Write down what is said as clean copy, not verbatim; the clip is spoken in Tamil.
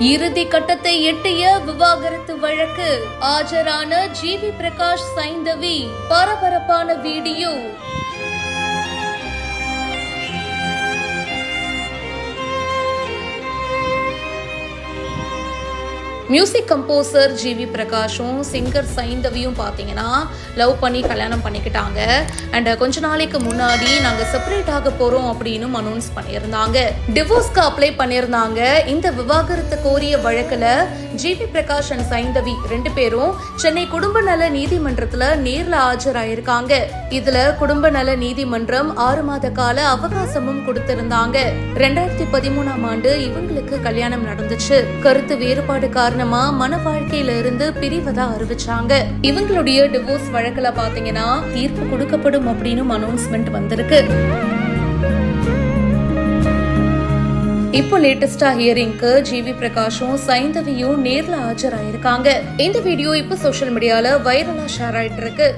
இறுதி கட்டத்தை எட்டிய விவாகரத்து வழக்கு ஆஜரான ஜிவி பிரகாஷ் சைந்தவி. பரபரப்பான வீடியோ. மியூசிக் கம்போசர் ஜிவி பிரகாஷும் சிங்கர் சைந்தவியும் பார்த்தீங்கன்னா லவ் பண்ணி கல்யாணம் பண்ணிக்கிட்டாங்க. அண்ட் கொஞ்ச நாளைக்கு முன்னாடி நாங்கள் செப்பரேட் ஆக போகிறோம் அப்படின்னு அனௌன்ஸ் பண்ணியிருந்தாங்க. டிவோர்ஸ்க்கு அப்ளை பண்ணியிருந்தாங்க. இந்த விவாகரத்து கோரிய வழக்கில் ஜிவி பிரகாஷ் அண்ட் சைந்தவி 2 பேரும் சென்னை குடும்ப நல நீதிமன்றத்தில் நேரில் ஆஜராயிருக்காங்க. இதுல குடும்ப நல நீதிமன்றம் 6 மாத கால அவகாசமும் கொடுத்திருந்தாங்க. 2013ஆம் ஆண்டு இவங்களுக்கு கல்யாணம் நடந்துச்சு. கருத்து வேறுபாடு காரணமா மன வாழ்க்கையில இருந்து பிரிவதா அறிவிச்சாங்க. இவங்களுடைய டிவோர்ஸ் வழக்குல பாத்தீங்கன்னா தீர்ப்பு கொடுக்கப்படும் அப்படின்னு அனௌன்ஸ்மெண்ட் வந்திருக்கு. இப்போ லேட்டஸ்டா ஹியரிங்க்கு ஜிவி பிரகாஷும் சைந்தவியும் நேர்ல ஆஜராயிருக்காங்க. இந்த வீடியோ இப்போ சோஷியல் மீடியால வைரலா ஷேர் ஆயிட்டு இருக்கு.